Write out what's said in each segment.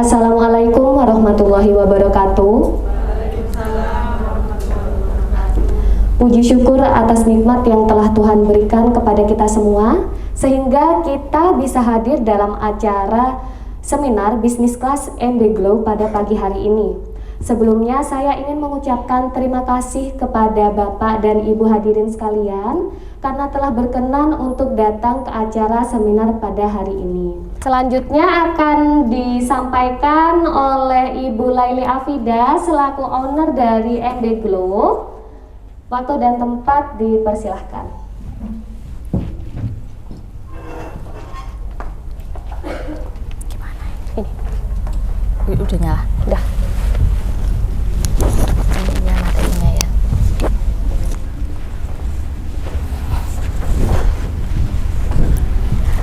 Assalamualaikum warahmatullahi wabarakatuh. Puji syukur atas nikmat yang telah Tuhan berikan kepada kita semua, sehingga kita bisa hadir dalam acara seminar Business Class MB Glow pada pagi hari ini. Sebelumnya saya ingin mengucapkan terima kasih kepada Bapak dan Ibu hadirin sekalian karena telah berkenan untuk datang ke acara seminar pada hari ini. Selanjutnya akan disampaikan oleh Ibu Laili Afida selaku owner dari MB Glow. Waktu dan tempat dipersilahkan. Ini udah nyala? Udah. Ini materinya ya.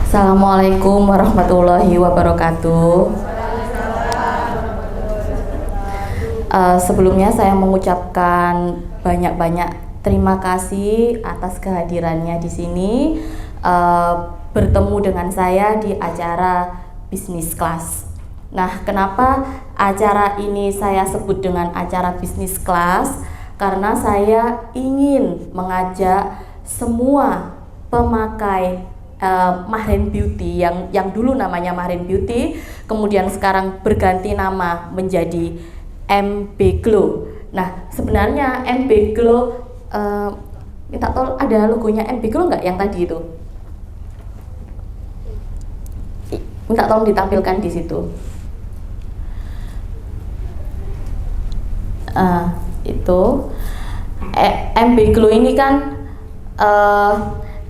Assalamualaikum warahmatullahi wabarakatuh. Sebelumnya saya mengucapkan banyak-banyak terima kasih atas kehadirannya di sini, bertemu dengan saya di acara Business Class. Nah, kenapa acara ini saya sebut dengan acara Business Class? Karena saya ingin mengajak semua pemakai Mahren Beauty yang dulu namanya Mahren Beauty, kemudian sekarang berganti nama menjadi MB Glow. Nah, sebenarnya MB Glow, minta tolong ada logonya MB Glow nggak yang tadi itu? Minta tolong ditampilkan di situ. Itu MB Glow ini kan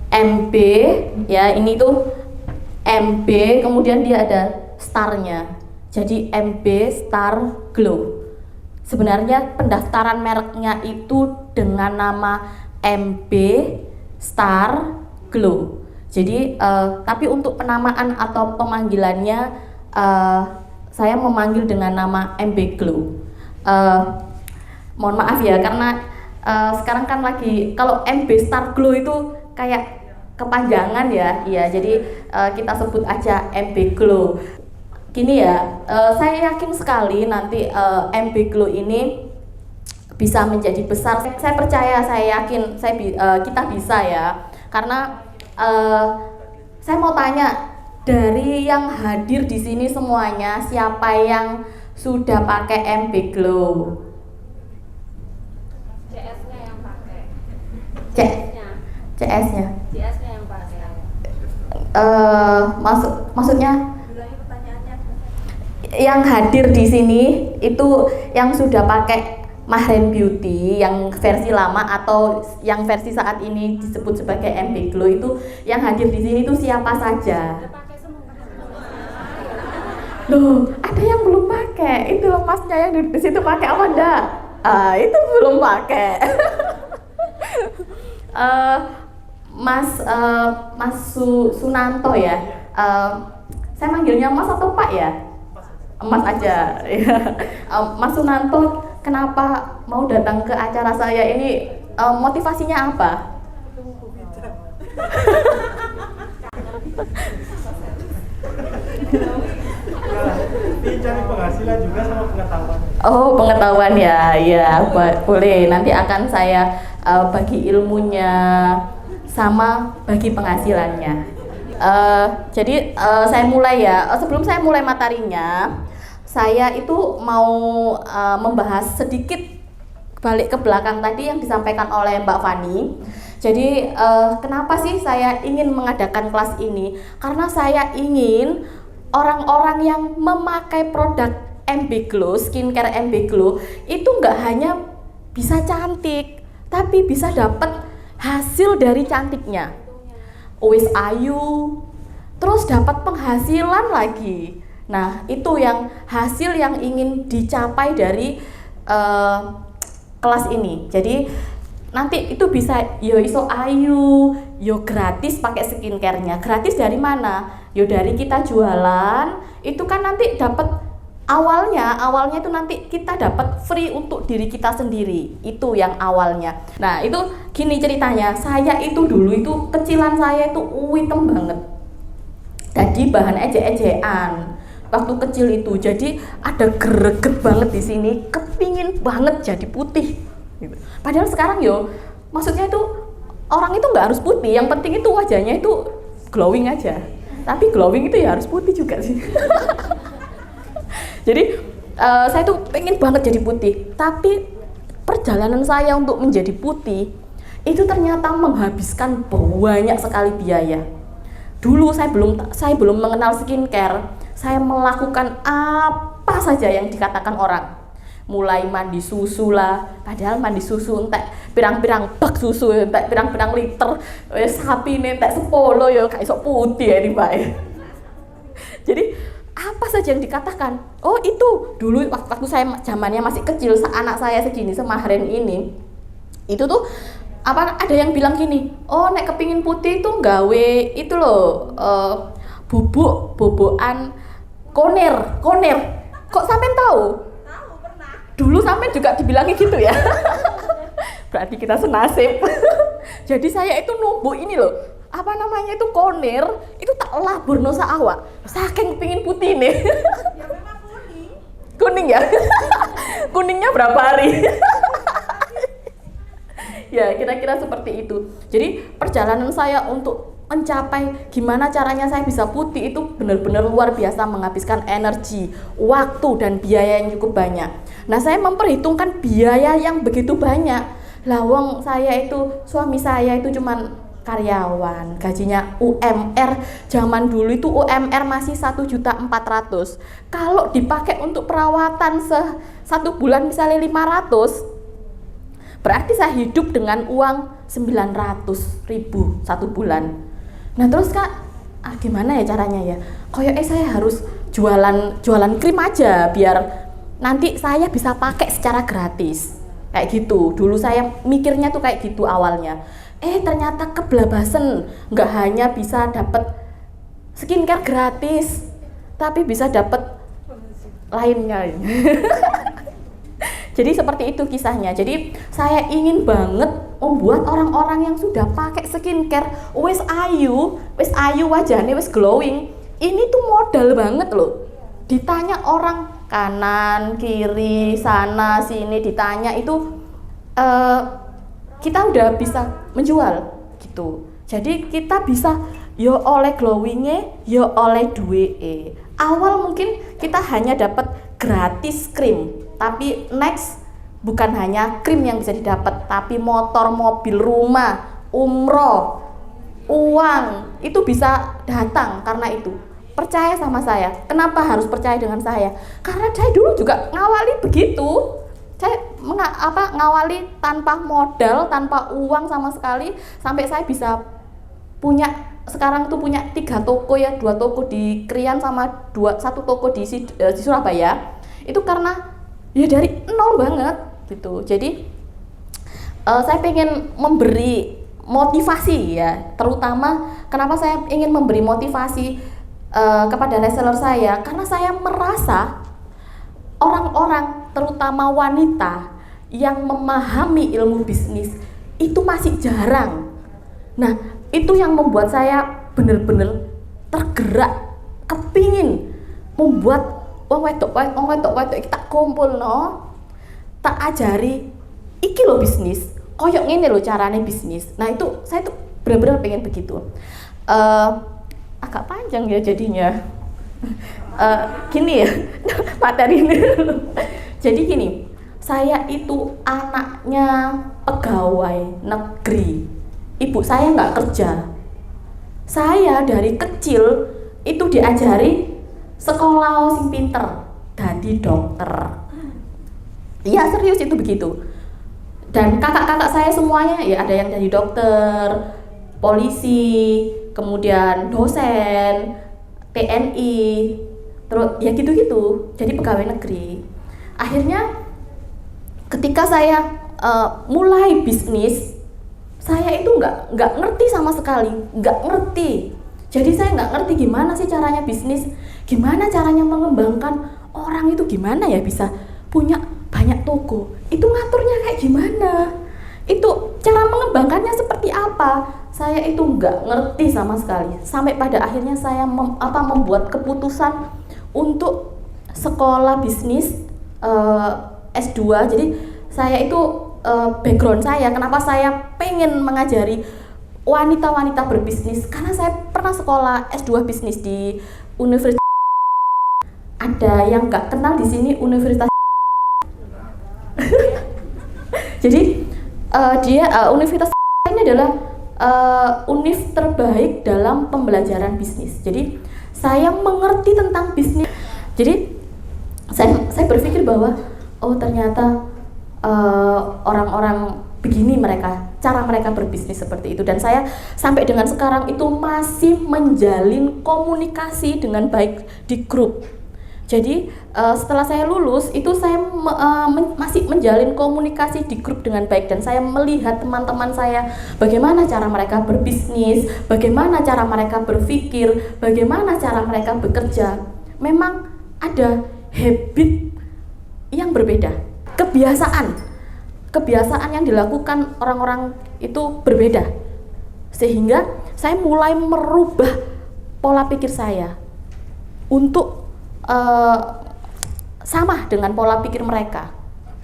MB ya, ini tuh MB kemudian dia ada starnya, jadi MB Star Glow. Sebenarnya pendaftaran mereknya itu dengan nama MB Star Glow. Jadi tapi untuk penamaan atau pemanggilannya saya memanggil dengan nama MB Glow. Mohon maaf ya karena sekarang kan lagi kalau MB Star Glow itu kayak kepanjangan ya, iya. Jadi kita sebut aja MB Glow. Gini ya, saya yakin sekali nanti MB Glow ini bisa menjadi besar. Saya percaya, saya yakin, kita bisa ya. Karena saya mau tanya dari yang hadir di sini semuanya, siapa yang sudah pakai MB Glow? CS-nya yang pakai. CS-nya. CS-nya yang pakai. Maksudnya yang hadir di sini itu yang sudah pakai Mahren Beauty yang versi lama atau yang versi saat ini disebut sebagai MB Glow, itu yang hadir di sini itu siapa saja? Loh, ada yang belum pakai. Itu loh masnya yang di situ pakai apa enggak? Itu belum pakai. Mas Sunanto ya. Saya manggilnya Mas atau Pak ya? Mas aja. Mas Sunanto, kenapa mau datang ke acara saya ini? Motivasinya apa? Cari penghasilan juga sama pengetahuan. Oh, pengetahuan ya, ya boleh. Nanti akan saya bagi ilmunya sama bagi penghasilannya. Jadi saya mulai ya. Sebelum saya mulai materinya, saya itu mau membahas sedikit balik ke belakang tadi yang disampaikan oleh Mbak Fani. Jadi kenapa sih saya ingin mengadakan kelas ini? Karena saya ingin orang-orang yang memakai produk MB Glow, skincare MB Glow itu nggak hanya bisa cantik, tapi bisa dapat hasil dari cantiknya. Wis ayu, terus dapat penghasilan lagi. Nah, itu yang hasil yang ingin dicapai dari kelas ini. Jadi nanti itu bisa yo iso ayu, yo gratis pakai skincare-nya. Gratis dari mana? Yo dari kita jualan, itu kan nanti dapat awalnya itu nanti kita dapat free untuk diri kita sendiri. Itu yang awalnya. Nah, itu gini ceritanya. Saya itu dulu itu kecilan saya itu hitam banget. Jadi bahan ejek-ejekan. waktu kecil itu. Jadi ada greget banget di sini, kepingin banget jadi putih. Gitu. Padahal sekarang maksudnya itu orang itu nggak harus putih, yang penting itu wajahnya itu glowing aja. Tapi glowing itu ya harus putih juga sih. Jadi saya tuh pengen banget jadi putih, tapi perjalanan saya untuk menjadi putih itu ternyata menghabiskan banyak sekali biaya. Dulu saya belum mengenal skincare, saya melakukan apa saja yang dikatakan orang. Mulai mandi susu lah, padahal mandi susu entek pirang-pirang bak susu, entek pirang-pirang liter, sapi nih entek 10 ya kayak sok putih ya nih Pak. Jadi apa saja yang dikatakan, oh itu dulu waktu saya zamannya masih kecil, anak saya segini semahren ini, itu tuh ada yang bilang gini, oh nek kepingin putih itu gawe itu loh, bobokan konir. Kok sampean tahu? Tahu, pernah. Dulu sampean juga dibilangin gitu ya. Berarti kita senasib. Jadi saya itu numbuk ini loh, itu konir, itu tak labur nosa awak, saking pingin putih nih. Ya memang kuning. Kuning ya? Kuningnya berapa hari? Ya kira-kira seperti itu. Jadi perjalanan saya untuk mencapai gimana caranya saya bisa putih itu benar-benar luar biasa, menghabiskan energi, waktu, dan biaya yang cukup banyak. Nah saya memperhitungkan biaya yang begitu banyak. Lawang suami saya itu cuman karyawan, gajinya UMR, zaman dulu itu UMR masih 1.400.000. Kalau dipakai untuk perawatan satu bulan misalnya 500, berarti saya hidup dengan uang 900.000 satu bulan. Nah terus Kak, gimana ya caranya ya? Kayaknya saya harus jualan krim aja biar nanti saya bisa pakai secara gratis. Kayak gitu, dulu saya mikirnya tuh kayak gitu awalnya. Ternyata keblabasan, nggak hanya bisa dapat skincare gratis, tapi bisa dapat lainnya. Jadi seperti itu kisahnya. Jadi saya ingin banget membuat orang-orang yang sudah pakai skincare wis ayu wajahnya wis glowing. Ini tuh modal banget loh. Ditanya orang kanan, kiri, sana, sini ditanya itu kita udah bisa menjual gitu. Jadi kita bisa yo oleh glowingnya, yo oleh duwe. Awal mungkin kita hanya dapat gratis krim, tapi next bukan hanya krim yang bisa didapat, tapi motor, mobil, rumah, umroh, uang itu bisa datang karena itu. Percaya sama saya. Kenapa harus percaya dengan saya? Karena saya dulu juga ngawali begitu. Saya ngawali tanpa modal, tanpa uang sama sekali, sampai saya bisa sekarang tuh punya 3 toko ya, 2 toko di Krian sama 1 toko di Surabaya. Itu karena ya dari nol banget gitu. Jadi saya pengen memberi motivasi ya, terutama kenapa saya ingin memberi motivasi kepada reseller saya, karena saya merasa orang-orang terutama wanita yang memahami ilmu bisnis itu masih jarang. Nah itu yang membuat saya benar-benar tergerak, kepingin membuat wong wedok kita kumpul tak ajari iki lo bisnis, koyok ngene lo carane bisnis. Nah itu saya tuh benar-benar pengen begitu. Agak panjang ya jadinya. Gini ya materi ini. Jadi gini, saya itu anaknya pegawai negeri. Ibu saya nggak kerja. Saya dari kecil itu diajari sekolah sing pinter, jadi dokter. Iya serius itu begitu. Dan kakak-kakak saya semuanya ya ada yang jadi dokter, polisi, kemudian dosen, TNI, terus ya gitu-gitu. Jadi pegawai negeri. Akhirnya ketika saya mulai bisnis, saya itu nggak ngerti sama sekali, nggak ngerti. Jadi saya nggak ngerti gimana sih caranya bisnis, gimana caranya mengembangkan orang itu, gimana ya bisa punya banyak toko. Itu ngaturnya kayak gimana? Itu cara mengembangkannya seperti apa? Saya itu nggak ngerti sama sekali. Sampai pada akhirnya saya membuat keputusan untuk sekolah bisnis S2. Jadi saya itu background saya, kenapa saya pengen mengajari wanita-wanita berbisnis, karena saya pernah sekolah S2 bisnis di Universitas. Ada yang nggak kenal di sini Universitas. Jadi dia Universitas ini adalah univ terbaik dalam pembelajaran bisnis. Jadi saya mengerti tentang bisnis. Jadi saya berpikir bahwa oh ternyata orang-orang begini cara mereka berbisnis seperti itu, dan saya sampai dengan sekarang itu masih menjalin komunikasi dengan baik di grup. Jadi setelah saya lulus itu saya masih menjalin komunikasi di grup dengan baik, dan saya melihat teman-teman saya bagaimana cara mereka berbisnis, bagaimana cara mereka berpikir, bagaimana cara mereka bekerja. Memang ada habit yang berbeda, kebiasaan yang dilakukan orang-orang itu berbeda, sehingga saya mulai merubah pola pikir saya untuk sama dengan pola pikir mereka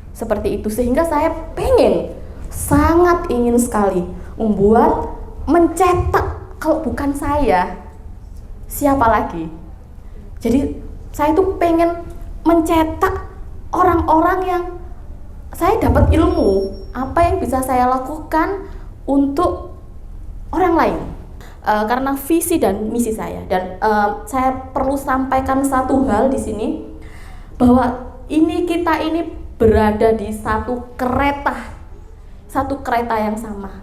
seperti itu, sehingga saya sangat ingin sekali mencetak, kalau bukan saya siapa lagi. Jadi saya tuh pengen mencetak orang-orang yang saya dapat ilmu apa yang bisa saya lakukan untuk orang lain. Karena visi dan misi saya, dan saya perlu sampaikan satu hal di sini, bahwa kita ini berada di satu kereta yang sama.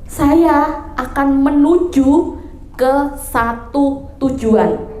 Saya akan menuju ke satu tujuan.